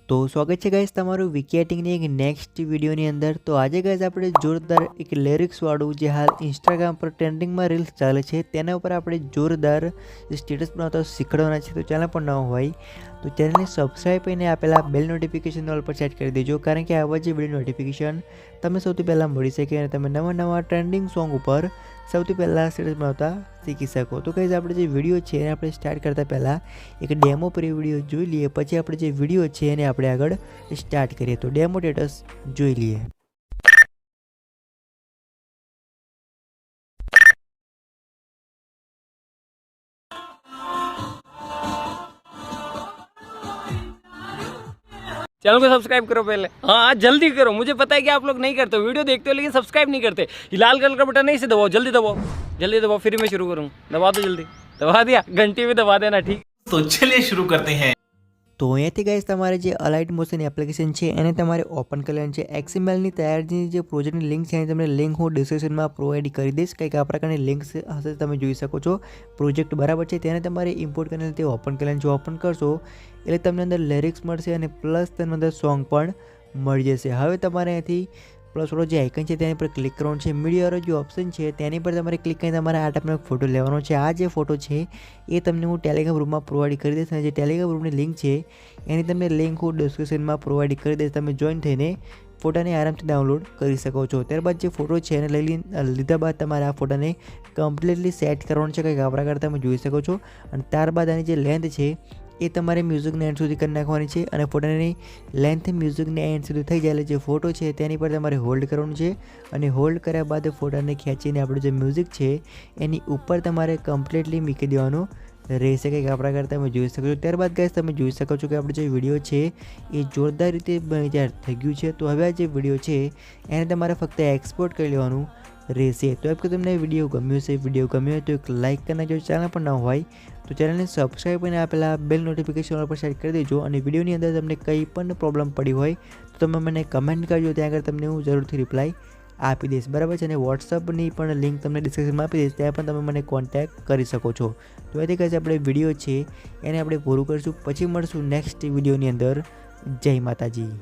તો સ્વાગત છે ગાઈસ તમારું વિકેટિંગની એક નેક્સ્ટ વિડીયોની અંદર। તો આજે ગાઈસ આપણે જોરદાર એક લિરિક્સવાળું જે હાલ ઇન્સ્ટાગ્રામ પર ટ્રેન્ડિંગમાં રીલ્સ ચાલે છે તેના ઉપર આપણે જોરદાર સ્ટેટસ બનાવતા શીખવાડવાના છે। તો ચેનલ પર ન હોય તો ચેનલને સબસ્ક્રાઈબ કરીને આપેલા બેલ નોટિફિકેશન ઓલ પર સેટ કરી દેજો, કારણ કે આવા જે વિડીયો નોટિફિકેશન તમને સૌથી પહેલાં મળી શકે અને તમે નવા ટ્રેન્ડિંગ સોંગ ઉપર સૌથી પહેલાં સ્ટેટસ બનાવતા શીખી શકો। તો ગાઈસ આપણે જે વિડીયો છે એને આપણે સ્ટાર્ટ કરતાં પહેલાં એક ડેમો પ્રી વિડીયો જોઈ લઈએ, પછી આપણે જે વિડીયો છે એને આપણે આગળ સ્ટાર્ટ કરીએ। તો ડેમો સ્ટેટસ જોઈ લઈએ। चैनल को सब्सक्राइब करो पहले। हाँ जल्दी करो, मुझे पता है कि आप लोग नहीं करते हो, वीडियो देखते हो लेकिन सब्सक्राइब नहीं करते। ये लाल कलर का बटन नहीं से दबाओ, जल्दी दबाओ, जल्दी दबाओ, फिर मैं शुरू करूँ। दबा दो जल्दी, दबा दिया, घंटी भी दबा देना, ठीक। तो चलिए शुरू करते हैं। તો અહીંયાથી ગાઈસ તમારે જે અલાઇટ મોશન એપ્લિકેશન છે એને તમારે ઓપન કરી લેવાની છે। XML ની તૈયારીની જે પ્રોજેક્ટની લિંક છે એની તમને લિંક હું ડિસ્ક્રિપ્શનમાં પ્રોવાઈડ કરી દઈશ। કંઈક આ પ્રકારની લિંક હશે, તમે જોઈ શકો છો। પ્રોજેક્ટ બરાબર છે, તેને તમારે ઇમ્પોર્ટ કરીને તે ઓપન કરી લેવાનું છે। ઓપન કરશો એટલે તમને અંદર લિરિક્સ મળશે અને પ્લસ તેની અંદર સોંગ પણ મળી જશે। હવે તમારે અહીંયાથી પ્લસવાળો જે આઇકન છે તેની પર ક્લિક કરવાનું છે। મીડિયાવાળો જે ઓપ્શન છે તેની પર તમારે ક્લિક કરીને તમારે આ ટાઈપનો ફોટો લેવાનો છે। આ જે ફોટો છે એ તમને હું ટેલિગ્રામ ગ્રુપમાં પ્રોવાઈડ કરી દઈશ અને જે ટેલિગ્રામ ગ્રુપની લિંક છે એની તમને લિંક હું ડિસ્ક્રિપ્શનમાં પ્રોવાઈડ કરી દઈશ। તમે જોઈન થઈને ફોટાને આરામથી ડાઉનલોડ કરી શકો છો। ત્યારબાદ જે ફોટો છે એને લીધા બાદ તમારે આ ફોટાને કમ્પ્લીટલી સેટ કરવાનો છે, કંઈક આ પ્રકાર તમે જોઈ શકો છો। અને ત્યારબાદ આની જે લેન્થ છે એ તમારે મ્યુઝિકને એન્ડ સુધી કરી નાખવાની છે અને ફોટાની લેન્થ મ્યુઝિકને એન્ડ સુધી થઈ જાય એટલે જે ફોટો છે તેની પર તમારે હોલ્ડ કરવાનું છે અને હોલ્ડ કર્યા બાદ ફોટાને ખેંચીને આપણું જે મ્યુઝિક છે એની ઉપર તમારે કમ્પ્લીટલી મૂકી દેવાનું રહેશે, કંઈક આ પ્રકાર તમે જોઈ શકો છો। ત્યારબાદ ગાઈસ તમે જોઈ શકો છો કે આપણો જે વિડીયો છે એ જોરદાર રીતે તૈયાર થઈ ગયું છે। તો હવે આ જે વિડીયો છે એને તમારે ફક્ત એક્સપોર્ટ કરી લેવાનું રહેશે। તો કે તમને વિડીયો ગમ્યો છે, વિડીયો ગમ્યો હોય તો એક લાઇક કરી નાખજો, ચેનલ પર ન હોય તો ચેનલને સબસ્ક્રાઈબ કરીને આપેલા બેલ નોટિફિકેશન પર સેટ કરી દેજો। અને વિડીયોની અંદર તમને કંઈ પણ પ્રોબ્લેમ પડી હોય તો તમે મને કમેન્ટ કરજો, ત્યાં આગળ તમને હું જરૂરથી રિપ્લાય આપી દઈશ, બરાબર છે। અને વોટ્સઅપની પણ લિંક તમને ડિસ્ક્રિપ્શનમાં આપી દઈશ, ત્યાં પણ તમે મને કોન્ટેક્ટ કરી શકો છો। તો એથી કહે છે આપણે વિડીયો છે એને આપણે પૂરું કરીશું, પછી મળશું નેક્સ્ટ વિડીયોની અંદર। જય માતાજી।